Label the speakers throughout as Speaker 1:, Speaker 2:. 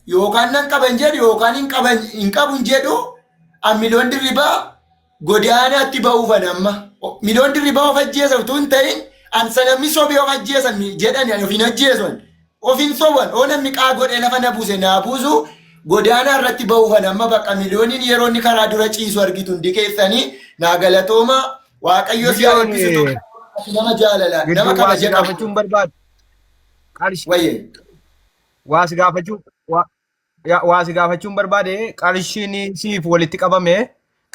Speaker 1: yookaan nan qaban jedhu yookaan hin qabun jedhu miliyoon dirribaa godaanaatti ba'uufan amma miliyoon dirribaa of ajjeesa utuu hin ta'in ansa namni sobii of ajjeesan jedhani ofiin ajjeesan ofiin soban oo namni qaa godhee lafa na buuse naa buusu godaanaa irratti ba'uufan amma bakka miliyooniin yeroo inni karaa dura ciisu argitu hundi keessanii naa galatooma waaqayyo si eebbisitu nama jaalala nama kabaja
Speaker 2: gaafachuun barbaadu.
Speaker 1: Wayyee.
Speaker 2: Waasi gaafachuun barbaade qarshiin siif walitti qabame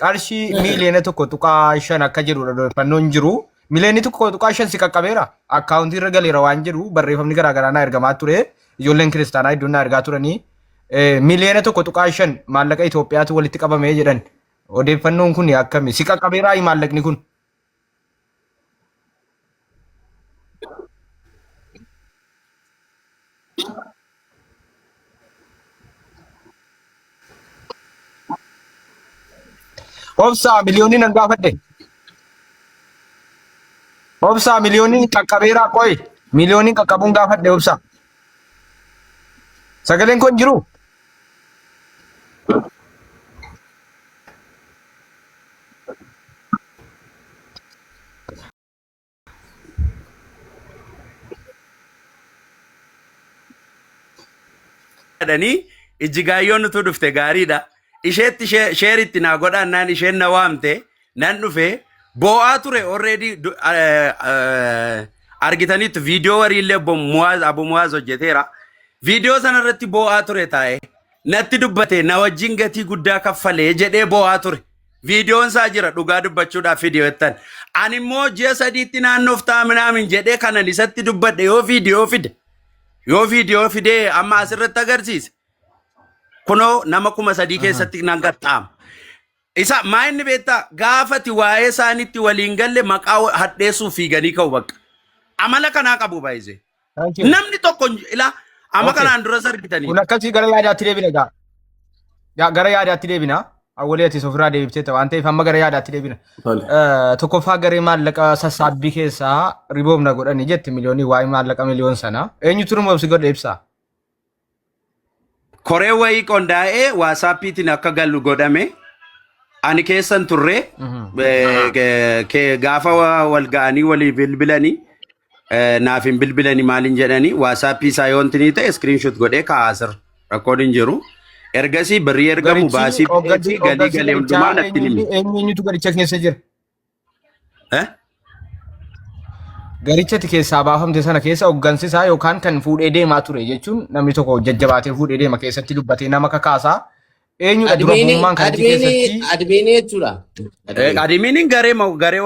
Speaker 2: qarshii miiliyoona tokko tuqaa 5 akka jedhudha odeeffannoon jiru. Miliyoonni tokko tuqaa 5 si qaqqabeera. Akkaawuntii irra galeera waan jedhu barreeffamni garaagaraa na ergamaa ture. Ijoolleen kiristaanaa hedduun na ergaa turanii. Miliyoona tokko tuqaa 5 maallaqa Itoophiyaatti walitti qabamee jedhan. Odeeffannoon kun akkami? Si qaqqabeeraa maallaqni kun? Obsa miliyooniin an gaafadhe. Obsa miliyooniin qaqqabeeraa qoy. Miliyooniin qaqqabuun gaafadhe obsa. Sagaleen kun jiru.
Speaker 3: Dani ijjigaayyoon nutu dhufte gaariidha. Isheetti sheeritti naa godhannaan isheen na waamte nan dhufe bo'aa ture already argitanitti viidiyoo wariillee Abu Muwaaz hojjeteera. Viidiyoo sanarratti bo'aa ture taa'e natti dubbate na wajjin gatii guddaa kaffalee jedhee bo'aa ture. Viidiyoon isaa jira dhugaa dubbachuudhaaf viidiyoottan. Ani immoo ji'a sadiitti naannoof taaminaamin jedhee kanan isatti dubbadhe yoo viidiyoo fidee amma asirratti agarsiise. Kuno nama 3,000 keessatti nan qaxxaama. Isa maayinni beektaa gaafati waa'ee isaanitti waliin galle maqaa hadheessuu fiiganii ka'u bakka. Amala kanaa qabu baay'ise. Namni tokko ila amma kanaan dura sargitanii.
Speaker 2: Kun akkasii gara yaadaatti deebina gaa. Gara yaadaatti deebina. Awwaleetti sofiraa deebitee waan ta'eef amma gara yaadaatti deebina. Tokkoffaa garee maallaqa sassaabbii keessaa riboomna godhanii jetti miliyoonii waa'ee maallaqa miliyoon sana. Eenyutu riboomsi godhe ibsaa?
Speaker 3: Koree wayii qondaa'ee waasaappiitiin akka gallu godhame ani keessan turre gaafa wal ga'anii walii bilbilanii naaf hin bilbilanii maaliin jedhanii waasaappii isaa yoontinii ta'e iskiriinshoot godhee kaa'asir rakkoon hin jiru. Ergasii birrii ergamu baasii galii galee hundumaa natti himi.
Speaker 2: Eenyutu garicha keessa jira? Garichatti keessaa baafamte sana keessa hooggansi isaa yookaan kan fuudhee deemaa ture jechuun namni tokko jajjabaatee fuudhee deema keessatti dubbatee nama kakaasaa eenyudha dura bu'ummaan kan keessatti
Speaker 4: admiinii jechuudha.
Speaker 3: Admiiniin garee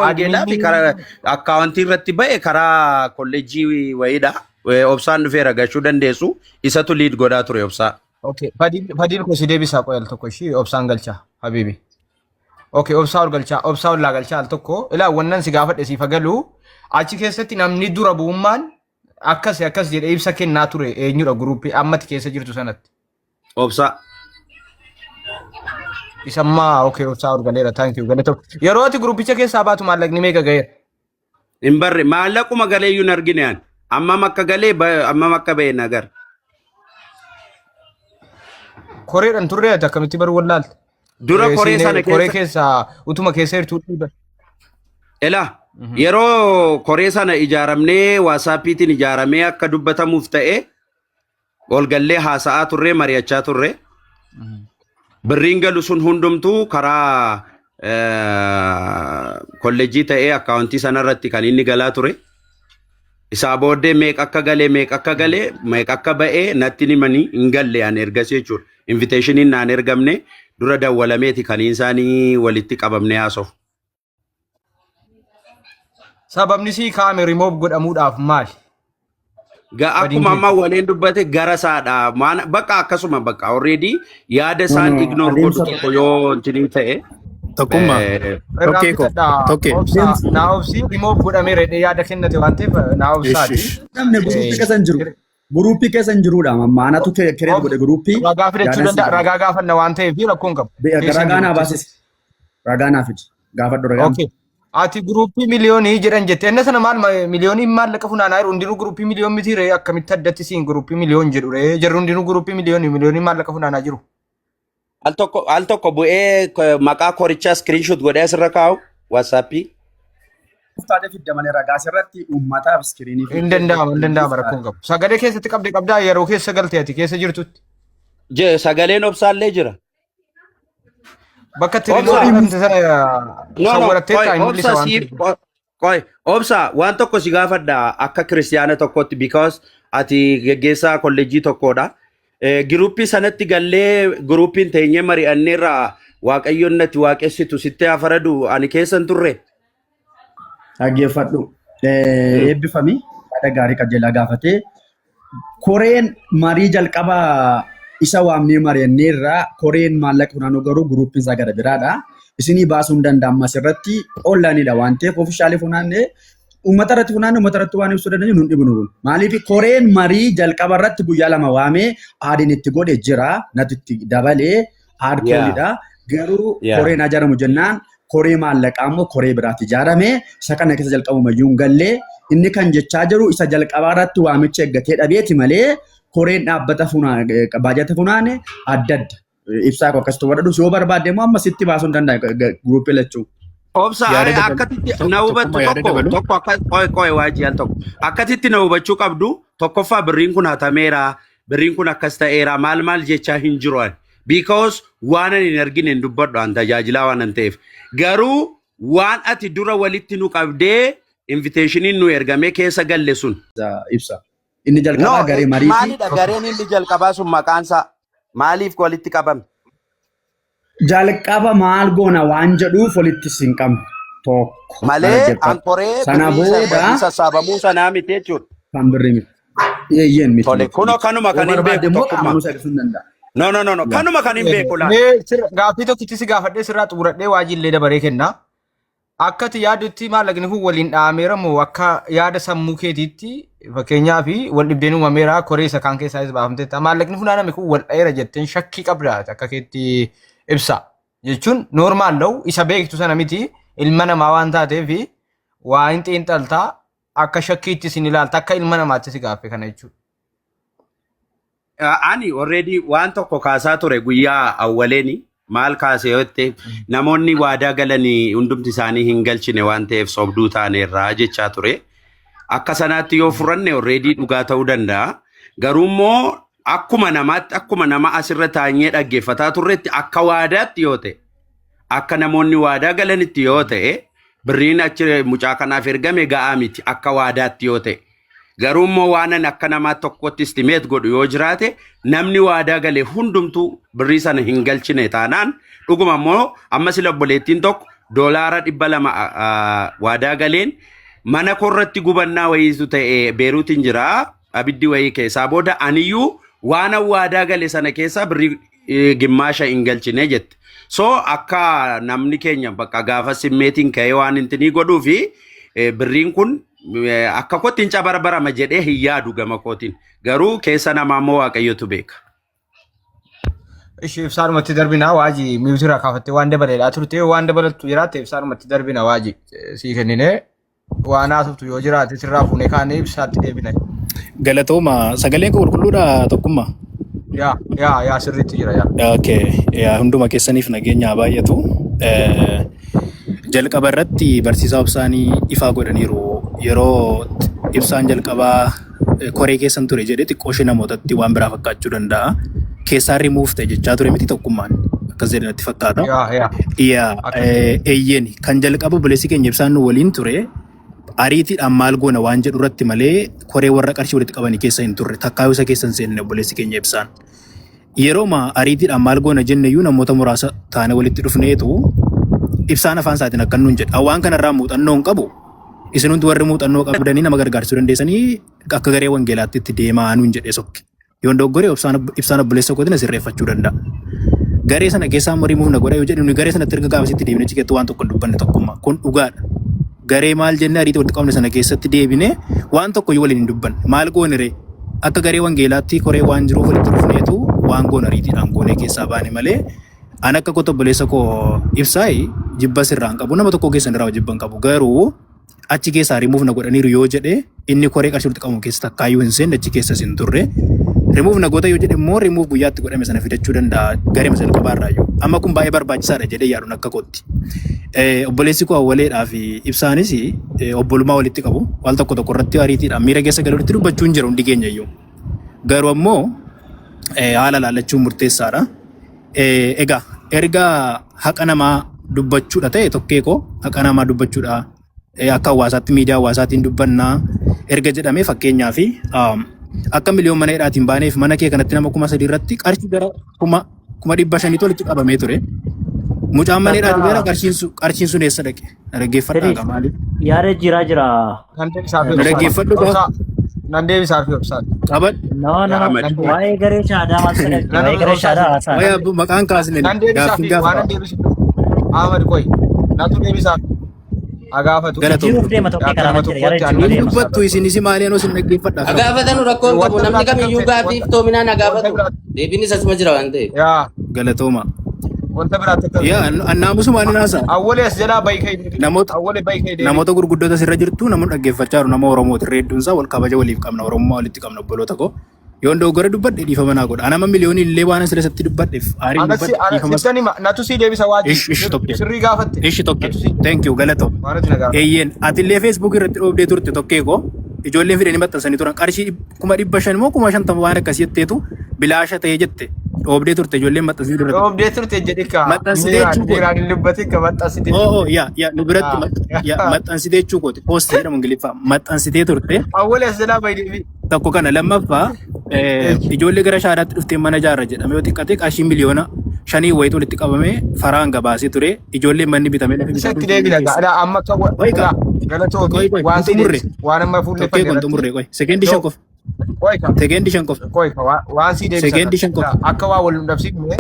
Speaker 3: wangeelaa fi karaa akkaawuntii irratti ba'e karaa kolleejjii wayiidha. Obsaan dhufee ragachuu dandeessu isatu liid godhaa ture obsaa.
Speaker 2: Okay, Fadil ko si deebisaa qoyal tokko ishii obsaan galchaa habibi. Okay, obsaa ol galchaa obsaa ol galchaa al tokko ilaa wannan si gaafadhe siif galu achi keessatti namni dura bu'ummaan akkas jedhee ibsa kennaa ture eenyudha guruupii ammatti keessa jirtu sanatti.
Speaker 3: Obsaa.
Speaker 2: Isammaa okay obsaa ol galeera thank you galatoo. Yeroo ati guruupicha keessaa baatu maallaqni meeqa ga'eera?
Speaker 3: Hin barre maallaquma galee iyyuu hin argine ani. Ammam akka galee ammam akka ba'e nagar.
Speaker 2: Koreedhaan turre ati akkamitti baruu wallaalte?
Speaker 3: Dura koree
Speaker 2: keessa utuma keessa hirtuu dhiiba.
Speaker 3: Elaa yeroo koree sana ijaaramnee waasaappiitiin ijaaramee akka dubbatamuuf ta'e ol gallee haasa'aa turre mari'achaa turre. Birriin galu sun hundumtuu karaa kolleejjii ta'ee akkaawuntii sanarratti kan inni galaa ture. Isaa booddee meeqa akka galee meeqa akka ba'ee natti himanii hin galle ani ergasii jechuudha. Inviteeshiniin naan ergamne dura dawwalameeti kan isaanii walitti qabamne haasofnu.
Speaker 2: Sababni sii kaame remove godhamuudhaaf maali?
Speaker 3: Akkuma amma waliin dubbate gara saadha. Bakka akkasuma bakka already yaada isaan ignore godhu tokko yoo intinii ta'e.
Speaker 5: Tokkummaa. Tokkee.
Speaker 2: Naa'obsii remove godhamee reedhee yaada kennate waan ta'eef naa'obsaati.
Speaker 6: Namni guruupii keessa hin jiru. Guruupii keessa hin jiruudha. Maanatu kiree godhe guruupii.
Speaker 2: Ragaa fidachuu danda'a. Ragaa gaafanna waan ta'eef rakkoon qabu.
Speaker 6: Ragaa naa baasis. Ragaa naa fidi. Gaafadhu ragaa.
Speaker 2: ati gruppii miliyoonii jedhan jette inna sana maal miliyoonii maallaqa funaanaa jiru hundinuu gruppii miliyoon miti ree akkamitti addatti siin gruppii miliyoon jedhu ree jarri hundinuu gruppii miliyoonii maallaqa funaanaa jiru.
Speaker 3: Al tokko bu'ee maqaa korichaa screenshot godhee asirra kaa'u WhatsAppii.
Speaker 6: Uffaatee fiddaman ragaa asirratti uummataaf iskiriinii.
Speaker 2: Hin danda'ama rakkoon qabu. Sagalee keessatti qabdaa yeroo keessa galtee ati keessa jirtutti.
Speaker 3: Sagaleen obsaallee jira.
Speaker 2: Bakka itti riimoota sana sawwarattee taa'e mul'isa waan ta'eef.
Speaker 3: Obsa waan tokko si gaafadha akka kiristiyaana tokkotti because ati geggeessaa kolleejjii tokkodha. Giruppii sanatti gallee giruppiin teenyee mari'anneerraa waaqayyoon natti waaqessitu sitti hafaradu ani keessan turre.
Speaker 6: Dhaggeeffadhu. Eebbifami haadha gaarii qajeelaa gaafatee koreen marii jalqabaa isa waamnee mari'anneerraa koreen maallaqa funaanuu garuu giruppiin isaa gara biraadha. Isinii baasuu hin danda'amu asirratti oonlaayiniidha waan ta'eef ofiishaalee funaannee uummata irratti funaannee uummata irratti waan ibsuu dandeenyu nuun dhibnu kun. Maaliif koreen marii jalqaba irratti guyyaa 2 waamee aadiin itti godhe jira natti itti dabalee haadkoolidha. Garuu koreen ijaaramu jennaan koree maallaqaa immoo koree biraatti ijaarame isa kana keessa jalqabumayyuu hin gallee inni kan jechaa jiru isa jalqabaa irratti waamicha eeggatee dhabeeti malee koreen dhaabbata baajata funaane adda adda ibsaa akkasitti wadhadhu yoo barbaadde immoo amma sitti baasuu hin danda'a guruupii lachuu.
Speaker 3: Obsa akkatitti na hubattu tokko qoy waajii al tokko akkatitti na hubachuu qabdu tokkoffaa birriin kun hatameera birriin kun akkas ta'eera maal jechaa hin jiru because waan ani hin argine hin dubbadhu an tajaajilaa waan an ta'eef garuu waan ati dura walitti nu qabdee invitationiin nu ergamee keessa galle sun.
Speaker 6: Ibsa. Inni jalqabaa garee mariiti.
Speaker 3: Maalidha gareen inni jalqabaa sun maqaansaa maaliif walitti qabame?
Speaker 6: Jalqaba maal goona waan jedhuuf walitti hin qabne tokko.
Speaker 3: Malee ankoree birrii sassaabamuu sanaa miti jechuudha.
Speaker 6: Kan birrii miti. Eeyyeen miti.
Speaker 3: Tole kunoo kanuma kan hin beeku tokkummaa. No. Kanuma kan hin beeku laa.
Speaker 2: Gaaffii tokkitti si gaafadhee sirraa xumuradhee waajillee dabaree kenna. Akkati yaadutti maallaqni kun waliin dhaameera moo akka yaada sammuu keetiitti fakkeenyaaf wal dhibbeen uumameera koree isa kaan keessaa isa baafamteetta maallaqni funaaname kun wal dhayeera jetteen shakkii qabdaa akka keetti ibsa jechuun noormaal ta'u isa beektu sana miti ilma namaa waan taateef waa hin xiinxaltaa akka shakkiitti isin ilaalta akka ilma namaatti si gaaffee kana jechuudha.
Speaker 3: Ani already waan tokko kaasaa ture guyyaa awwaleeni. Maal kaasee yotte namoonni waadaa galanii hundumti isaanii hin galchine waan ta'eef sobduu taaneerraa jechaa ture. Akka sanaatti yoo furanne already dhugaa ta'uu danda'a. Garuu immoo akkuma nama asirra taa'ee dhaggeeffataa turretti akka waadaatti yoo ta'e akka namoonni waadaa galanitti yoo ta'e birriin achi mucaa kanaaf ergame ga'aa miti akka waadaatti yoo ta'e. Garuu immoo waan akka namaa tokkotti istimeet godhu yoo jiraate namni waadaa galee hundumtuu birrii sana hin galchine taanaan dhuguma immoo amma sila obboleettiin tokko $200 waadaa galeen mana korratti gubannaa wayiitu ta'e Beeruutiin jira abiddi wayii keessaa booda aniyyuu waan waadaa gale sana keessaa birrii gimmaasha hin galchine jette. So akka namni keenya bakka gaafa simmeetiin ka'ee waan intinii godhuu fi birriin kun akka kottiin cabarbarama jedhee hin yaadu gama kootiin garuu keessa namaa immoo waaqayyotu beeka.
Speaker 2: Ishee ibsaanumatti darbina waajii miutira kaafattee waan dabaleedhaa turte waan dabalattu jiraatte ibsaanumatti darbina waajii sii kennine waan haasoftu yoo jiraate sirraa fuunee kaanee ibsaatti deebina.
Speaker 5: Galatooma sagaleen koo qulqulluudha tokkummaa.
Speaker 2: Yaa sirriitti jira yaa.
Speaker 5: Okay hunduma keessaniif nageenya baay'atu. Jalqaba irratti barsiisaa obsaanii ifaa godhaniiru yeroo ibsaan jalqabaa koree keessan ture jedhee xiqqooshee namootatti waan biraa fakkaachuu danda'a. Keessaa rimuuf ta'e jechaa ture miti tokkummaan akkas jedhanitti fakkaata. Eeyyeen kan jalqaba buleessi keenya ibsaan nu waliin ture ariitiidhaan maal goona waan jedhu irratti malee koree warra qarshii walitti qabanii keessa hin turre takkaayuu isa keessan seenne buleessi keenya ibsaan. Yerooma ariitiidhaan maal goona jenneyyuu namoota muraasa taane walitti dhufneetu ibsaan afaan isaatiin akka nuun jedha. Waan kanarraa muuxannoo hin qabu. Isin hundi warri muuxannoo qabdanii nama gargaarsuu dandeessanii akka garee wangeelaatti itti deemaa nuun jedhee sokke. Yoon doggoree ibsaan obboleessa kootiin asirreeffachuu danda'a. Garee sana keessaa murimuuf na godha yoo jedhu garee sanatti erga gaafasitti deebine cikeetti waan tokko dubbanne tokkummaa. Kun dhugaadha. Garee maal jennee ariitii walitti qabne sana keessatti deebine waan tokko yoo waliin hin dubbanne maal goonire akka garee wangeelaatti koree waan jiruuf walitti dhufneetu waan goon ariitiidhaan goonee keessaa baane malee an akka kota obboleessa koo ibsaa'e jibba sirraan qabu nama tokko keessan irraa jibban qabu garuu achi keessaa rimuuf na godhaniiru yoo jedhe inni koree qarshii walitti qabamu keessa takkaayyuu hin seenne achi keessas hin turre rimuuf na goota yoo jedhe immoo rimuuf guyyaatti godhame sana fidachuu danda'a garee masal qabaarraayyuu amma kun baay'ee barbaachisaadha jedhee yaaduun akka kootti. Obboleessi koo awwaleedhaa fi ibsaanis obbolummaa walitti qabu waan tokko tokko irratti ariitiidhaan miira keessa galee walitti dubbachuu hin jiru hundi keenya iyyuu garuu ammoo haala laallachuun murteessaadha. Egaa erga haqa namaa dubbachuudha ta'e tokkee koo haqa namaa dubbachuudha akka hawaasaatti miidiyaa hawaasaatiin dubbannaa erga jedhamee fakkeenyaa fi akka miliyoon mana hidhaatiin baaneef mana kee kanatti nama 3,000 irratti qarshii gara 500,000 walitti qabamee ture. Mucaan mana hidhaa dhubeera qarshiin sun eessa dhaqe? Dhaggeeffadhaa qaba maaliif?
Speaker 4: Yaada jira.
Speaker 5: Dhaggeeffadhu qaba.
Speaker 2: Nan deebisaa fi obsaan.
Speaker 5: Qaban.
Speaker 4: No. Waa'ee garee shaadaa maal sadatti? Waa'ee garee shaadaa haasaa.
Speaker 5: Wayyaa maqaan kaasne
Speaker 2: Nan deebisaa fi waan deebisu. Ahmad qoy. Natu deebisaa. Agaafatu.
Speaker 4: Jiruuf deema tokkee karaa jira. Yaada jiruuf deema.
Speaker 5: Dubbattu isinis maaliin osin dhaggeeffadhaa qaba.
Speaker 7: Agaafatan rakkoon qabu namni kamiyyuu gaafiif toominaan agaafatu. Deebiinis asuma jira waan ta'eef.
Speaker 2: Yaa.
Speaker 5: Galatooma.
Speaker 2: Wanta biraatti akka.
Speaker 5: Yaa annaamusu maaliin haasaa?
Speaker 2: Awwalee as jalaa baay'ee
Speaker 5: Namoota
Speaker 2: awwalee baay'ee
Speaker 5: namoota gurguddoota sirra jirtu namoonni dhaggeeffachaa jiru nama Oromooti hedduunsaa wal kabaja waliif qabna Oromoo walitti qabna obboloota koo. Yoo ndoo gara dubbadhe dhiifama naa godha. Anama miliyoonii illee waan asirratti dubbadheef aarii dubbadhe dhiifama.
Speaker 2: Sittani natu si deebisa waajjira.
Speaker 5: Ishi tokkee.
Speaker 2: Sirrii gaafatte.
Speaker 5: Ishi tokkee. Thank you galatoo.
Speaker 2: Maanatti nagaa.
Speaker 5: Eeyyeen ati illee Facebook irratti dhoobdee turte tokkee koo ijoolleen fidanii maxxansanii turan qarshii 500 moo 50 waan akkasii jetteetu bilaasha ta'ee jette dhoobdee turte ijoolleen maxxansanii turte.
Speaker 2: Dhoobdee turte jedhi ka.
Speaker 5: Maxxansitee jechuun
Speaker 2: Dhiiraan hin dubbate ka maxxansitee.
Speaker 5: Yaa nu biratti maxxansitee jechuu kooti poostii jedhamu Ingiliffaa maxxansitee turte.
Speaker 2: Awwalee as jalaa baay'ee.
Speaker 5: Tokko kana lammaffaa ijoollee gara shaadaatti dhuftee mana ijaarra jedhame yoo xiqqate qarshii miliyoona 5 wayitu walitti qabamee faraan gabaasee ture ijoolleen manni bitamee lafa
Speaker 2: Isatti deebina gaadha amma akka galatoo waan
Speaker 5: xumurre
Speaker 2: waan amma fuullee
Speaker 5: tokkee kun xumurre qoy sekeendii 5 qofa sekeendii 5 qofa
Speaker 2: waan si deebisa
Speaker 5: sekeendii 5 qofa
Speaker 2: akka waa wal dhabsiifne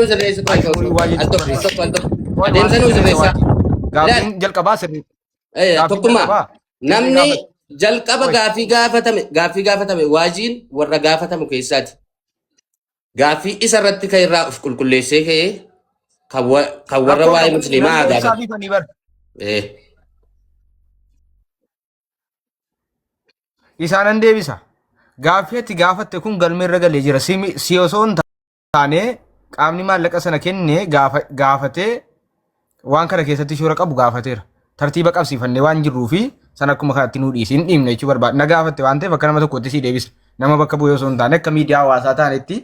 Speaker 7: Adeemsa nuu sirreessaa.
Speaker 2: gaaffiin jalqabaa sirrii
Speaker 7: Tokkummaa namni jalqaba gaaffii gaafatame waajiin warra gaafatamu keessaati. Gaaffii isa irratti kan irraa of qulqulleessee ka'ee kan warra waa'ee musliimaa gaafatu.
Speaker 2: Isaanan deebisa. Gaaffii ati gaafatte kun galmee irra galee jira. Si osoo hin taane qaamni maallaqa sana kenne gaafatee waan kana keessatti shoora qabu gaafateera. Tartiiba qabsiifannee waan jirruu fi sana akkuma kanatti nuu dhiisi hin dhiibne jechuu barbaada. Na gaafatte waan ta'eef akka nama tokkotti si deebisa. Nama bakka bu'ee osoo hin taane akka miidiyaa hawaasaa taanetti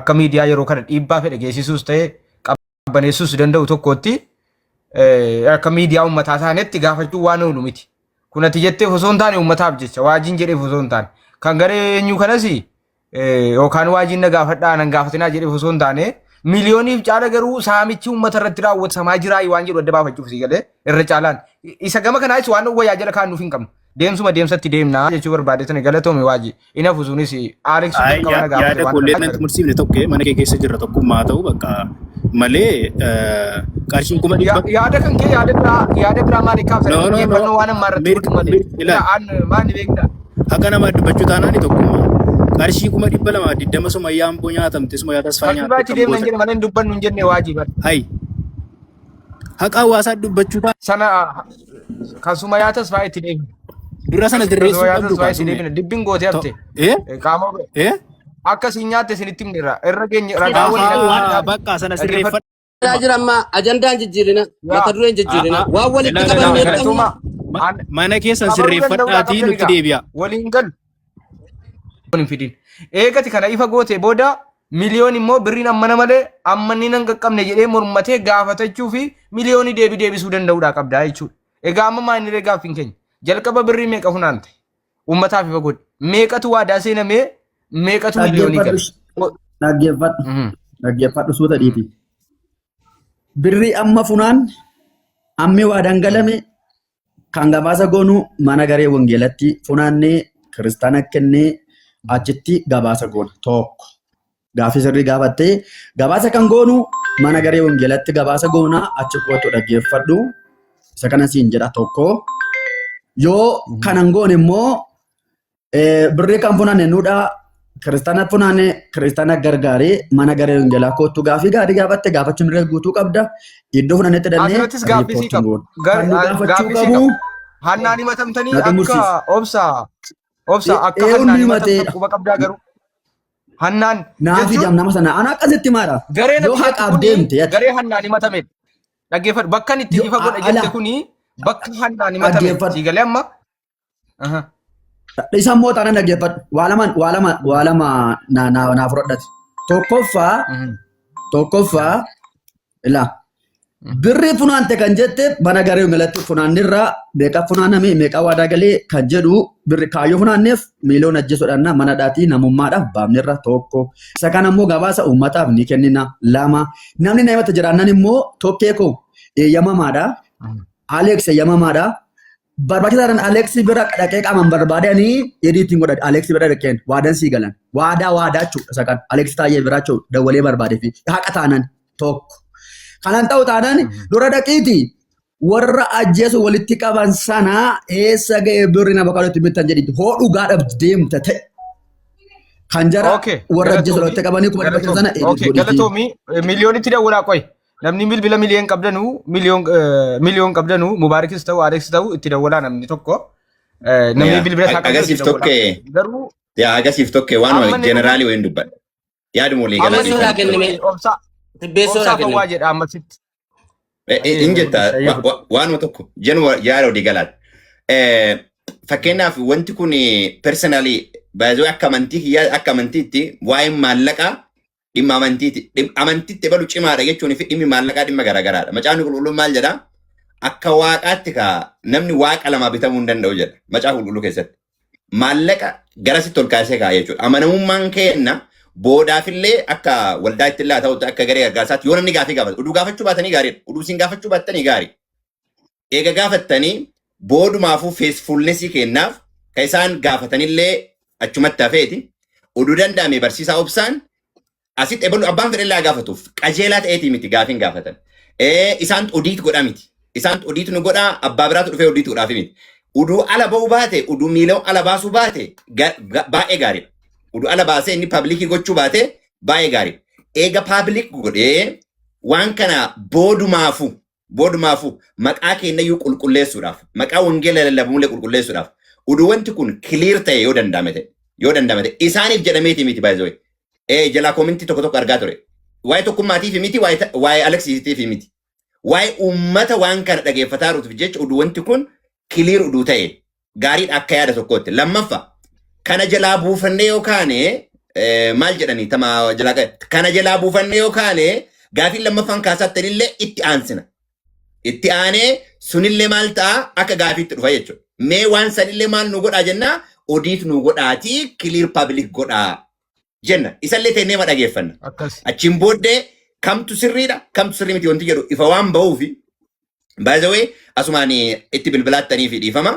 Speaker 2: akka miidiyaa yeroo kana dhiibbaa fedhe geessisuus ta'e qabbaneessuus danda'u tokkotti akka miidiyaa uummataa taanetti gaafachuu waan oolu miti. Kun ati jetteef osoo hin taane uummataaf jecha waajiin jedheef osoo hin taane kan garee eenyu kanas yookaan waajiin na gaafadhaa nan gaafatinaa jedheef osoo hin taane miliyooniif caala garuu saamichi uummata irratti raawwatamaa jiraa waan jedhu adda baafachuuf si galee irra caalaan isa gama kanaas waan wayyaa jala kaannuuf hin qabnu deemsuma deemsatti deemnaa jechuu barbaade tani galatoome waajii inafu sunis Alex
Speaker 5: yaada kollee nan mursiifne tokko mana kee keessa jirra tokkummaa ta'u bakka malee qarshiin kuma
Speaker 2: yaada kan kee yaada biraa maaliif kaaftan yeeffannoo waan ammaa irratti maali beekna
Speaker 5: haqa nama dubbachuu taanaani tokkummaa qarshii 220 suma yaamboo nyaatamte suma yaada asfaa
Speaker 2: nyaatamte baati deemna jedhe malee dubbannu hin jenne waajii bar
Speaker 5: hay haqa hawaasaa dubbachuu
Speaker 2: sana kan suma yaata asfaa itti deemna
Speaker 5: dura sana dirreessuu qabdu
Speaker 2: kaasuu dibbin gootee hafte qaama akkasiin nyaatte isinitti himneerra irra keenya ragaa
Speaker 5: waliin bakka sana sirreeffadha
Speaker 7: jira amma ajandaan jijjiirina mata dureen jijjiirina waan walitti qabamee qabuma
Speaker 5: mana keessan sirreeffadhaatii nutti deebi'a
Speaker 2: waliin galu hin fidin eegati kana ifa gootee booda miliyoon immoo birriin ammana malee ammanni nan qaqqabne jedhee mormatee gaafatachuu fi miliyoonii deebisuu danda'uudha qabdaa jechuudha. Egaa amma maaniree gaaffiin keenya jalqaba birrii meeqa funaante uummataaf ifa godhe meeqatu waadaa seenamee meeqatu miliyoonii gale.
Speaker 6: Dhaggeeffadhu suuta dhiiti. Birrii amma funaan ammi waadaan galame kan gabaasa goonu mana garee wangeelatti funaannee kiristaana kennee achitti gabaasa goona tokko. Gaaffii sirrii gaafattee gabaasa kan goonu mana garee wangeelatti gabaasa goona achi kootu dhaggeeffadhu. Isa kana siin jedha tokko. Yoo kanan goone immoo birrii kan funaanne nuudha Kiristaana funaanee kiristaana gargaaree mana garee wangeelaa kootu gaafii gaarii gaafatte gaafachuun illee guutuu qabda. Iddoo funaannetti dannee
Speaker 2: Asirrattis gaaffii sii qabu.
Speaker 6: Kan nu gaafachuu
Speaker 2: Gaaffii sii
Speaker 6: qabu.
Speaker 2: qabu. Hannaan himatamtanii
Speaker 6: Natti
Speaker 2: akka
Speaker 6: mursiisa.
Speaker 2: obsa akka
Speaker 6: Eenyu
Speaker 2: hannaan
Speaker 6: himatee?
Speaker 2: himatamtan quba qabdaa garuu. Hannaan
Speaker 6: Naaf ijam nama sana ana akkasitti maara.
Speaker 2: garee
Speaker 6: Yoo
Speaker 2: natti
Speaker 6: haqaaf
Speaker 2: kuni
Speaker 6: deemte ati
Speaker 2: garee hannaan himatamedha. Dhaggeeffadhu bakka itti ifa godha jette kuni bakka hannaan himatame.
Speaker 6: Dhaggeeffadhu.
Speaker 2: Sii galee amma. Aha.
Speaker 6: isa immoo taanaan dhaggeeffadhu. Waa lama naaf fudhadhate. Tokkoffaa ilaa. Birri funaante kan jette mana garee wangeelatti funaannirraa meeqa funaaname meeqa waadaa galee kan jedhu birri kaayyoo funaanneef miiliyoona ajjeesuudhaan mana dhaatii namummaadhaaf baafnerra tokko. Isa kana immoo gabaasa uummataaf ni kennina. Lama namni na himata jiraannan immoo tokkee koo eeyyamamaadha. Aleeks eeyyamamaadha. Barbaachisaadhaan Aleeks bira dhaqee qaamaan barbaadanii ediitiin godhan Aleeks bira dhaqeen waadaan sii galan. Waadaa jechuudha isa kan Aleeks taa'ee biraa jechuudha dawwalee barbaadee fi haqa taanan tokko. Kanan ta'u taanaan dura dhaqiiti warra ajjeesu walitti qaban sana eessa ga'ee birri nama qalutti bitan jedhitti hoo dhugaadhaaf deemta ta'e kan jara warra ajjeesu walitti qabanii kuma dhibba sana
Speaker 2: Okay, galatoomii miliyoonitti dawwalaa qoy. Namni bilbila miliyoon qabdanu Mubaarikis ta'u Aleeks ta'u itti dawwalaa namni tokko. Namni bilbila isaa qabdanu
Speaker 8: Agasiif tokkee.
Speaker 2: Garuu
Speaker 8: Yaa agasiif tokkee waan jeneraalii wayin dubbadha. Yaaduma walii
Speaker 7: Amma
Speaker 8: galanii.
Speaker 7: suuraa kenname. Tibbeessoo
Speaker 2: obsaa
Speaker 7: kenname.
Speaker 2: fawwaa jedha ammasitti.
Speaker 8: In jetta waanuma tokko jenuma yaada walii galaati. Fakkeenyaaf wanti kun personally baay'ee akka amantii kiyyaa akka amantiitti waa'een maallaqaa dhimma amantiiti. Amantiitti balu cimaadha jechuun fi dhimmi maallaqaa dhimma garaagaraadha. Macaafni qulqulluun maal jedhaa? Akka waaqaatti namni waaqa lama bitamuu hin danda'u jedha. Macaafa qulqulluu keessatti. Maallaqa garasitti ol kaasee kaa'e jechuudha. Amanamummaan kenna boodaafillee akka waldaa itti illaa ta'utti akka garee gargaarsaatti yoo namni gaafii gaafatu. Uduu gaafachuu baatanii gaariidha. Uduu isin gaafachuu baattanii gaarii. Eega gaafattanii boodumaafuu feesfulnesii kennaaf kan isaan gaafatanillee achumatti hafeeti. Uduu danda'ame barsiisaa obsaan asitti ebalu abbaan fedhellaa gaafatuuf qajeelaa ta'eetii miti gaafiin gaafatan. Isaan odiit godha miti. Isaan odiit nu godhaa abbaa biraatu dhufee odiit godhaafi miti. Uduu ala ba'uu baate uduu miiloo ala baasuu baate baay'ee gaariidha. Uduu ala baasee inni paablikii gochuu baate baay'ee gaariidha. Eega paablik godhee waan kana boodumaafu maqaa kennayyuu qulqulleessuudhaaf maqaa wangeela lallabamullee qulqulleessuudhaaf uduu wanti kun kiliir ta'e yoo danda'ame ta'e isaaniif jedhameeti miti baay'ee jalaa koomintii tokko argaa ture. Waa'ee tokkummaatiif miti waa'ee Aleksiitiif miti. Waa'ee uummata waan kana dhageeffataa jiruuf jecha uduu wanti kun kiliir uduu ta'e gaariidha akka yaada tokkootti. Lammaffaa kana jalaa buufannee yookaan maal jedhanii kana jalaa buufannee yookaan gaafiin lammaffaan kaasattanillee itti aansina. Itti aanee sunillee maal ta'a akka gaafiitti dhufa jechuudha. Mee waan sanillee maal nu godhaa jennaa odiit nu godhaatii kiliir paablik godhaa jenna. Isallee teennee ma dhageeffanna. Achiin booddee kamtu sirriidha kamtu sirrii miti wanti jedhu ifa waan ba'uufi baay'ee asumaan itti bilbilaattanii fi dhiifama.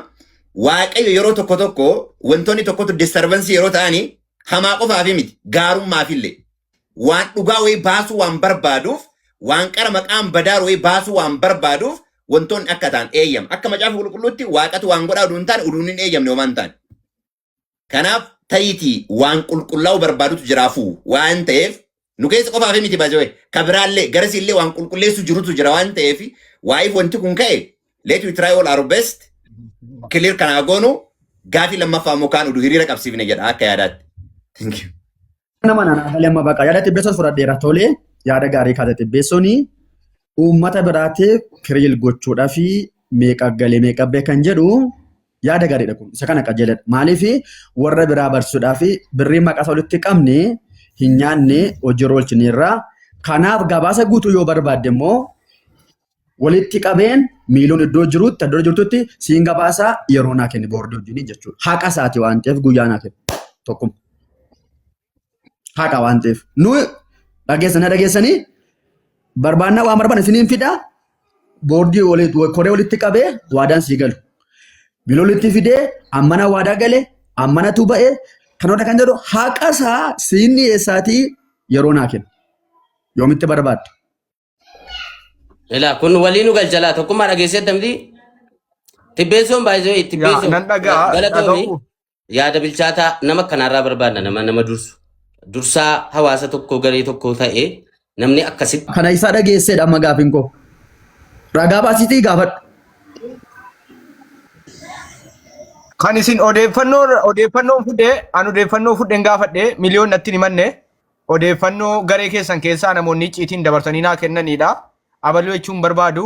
Speaker 8: Waaqayyo yeroo tokko wantoonni tokkotu disturbansi yeroo ta'anii hamaa qofaafi miti gaarummaafillee waan dhugaa wayii baasuu waan barbaaduuf waan qara maqaan badaaru wayii baasuu waan barbaaduuf wantoonni akka ta'an eeyyama. Akka macaafa qulqulluutti waaqatu waan godhaa uduun taane uduun hin eeyyamne homaan taane. Kanaaf ta'iitii waan qulqullaa'u barbaadutu jiraafuu waan ta'eef nu keessa qofaafi miti baay'ee kabiraallee garasiillee waan qulqulleessu jirutu jira waan ta'eef waa'eef wanti kun ka'e let we try all our best. Clear kana goonu gaafii lammaffaa mukaan uduu hiriira qabsiifne jedha akka yaadaatti. Thank you.
Speaker 6: nama naannoo amma bakka yaada tibbeessoon fudhadheera tolee yaada gaarii kaasa tibbeessoon uummata biraatiif kiriil gochuudhaa fi meeqa galee meeqa beekan jedhu yaada gaariidha kun isa kana qajeeladha. Maaliif warra biraa barsiisuudhaa fi birrii maqaa walitti qabne hin nyaanne hojii oolchineerra. Kanaaf gabaasa guutuu yoo barbaadde immoo walitti qabeen miiliyoon iddoo jirutti siin gabaasaa yeroo naa kenni boordii wajjin jechuudha. Haqa isaati waan ta'eef guyyaa naa kennu tokkuma. Haqa waan ta'eef nu dhageessanii barbaannaa waan barbaadan isiniin fidaa boordii koree walitti qabee waadaan sii galu. Miiliyoon walitti fidee ammana waadaa galee ammanatu ba'ee kanoota kan jedhu haqa isaa siin dhiyeessaatii yeroo naa kennu. Yoomitti barbaadde.
Speaker 7: Ila kun waliinu galchalaa tokkummaa dhageesseetta miti. Tibbeessoon baay'ee tibbeessoon
Speaker 2: nan dhagaa
Speaker 7: galatoomi yaada bilchaataa nama kanarraa barbaadna nama dursu. dursaa hawaasa tokko garee tokko ta'e namni akkasitti
Speaker 6: Kana isaa dhageessedha amma gaafin koo. Ragaa baasitii gaafadhu.
Speaker 2: Kan isin odeeffannoo fudhee an odeeffannoo fudheen gaafadhe miliyoon natti himanne odeeffannoo garee keessan keessaa namoonni icciitiin dabarsanii naa kennanidha. Abaluu jechuun barbaadu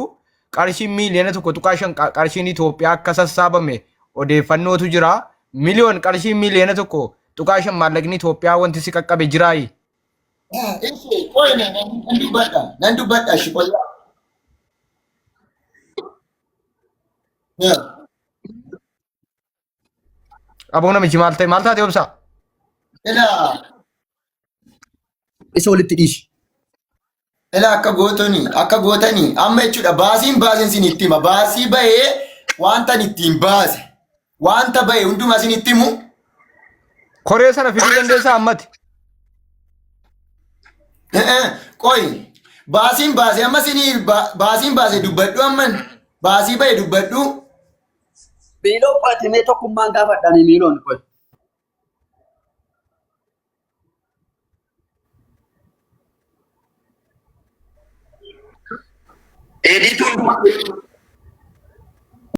Speaker 2: qarshiin miiliyoona tokko tuqaa shan qarshiin Itoophiyaa akka sassaabame odeeffannootu jira. Miliyoon qarshiin miiliyoona tokko tuqaa shan maallaqni Itoophiyaa wanti si qaqqabe jiraayi.
Speaker 1: Qoy nan dubbadha shi qoyyaa.
Speaker 2: Aboo namichi maal taate obsa?
Speaker 1: Ilaa
Speaker 6: Isa walitti dhiishi.
Speaker 1: ilaa akka gootanii amma jechuudha baasiin sin itti hima baasii bahee wanta ittiin baase wanta bahee hundumaa sin itti himu.
Speaker 2: Koree sana fiduu dandeessaa ammati?
Speaker 1: Qoy baasiin baase amma sinii baasiin baase dubbadhu amman baasii bahee dubbadhu.
Speaker 6: Miiloo qo'atamee tokkummaan gaafadhaanii miiloon qoy.
Speaker 8: Editu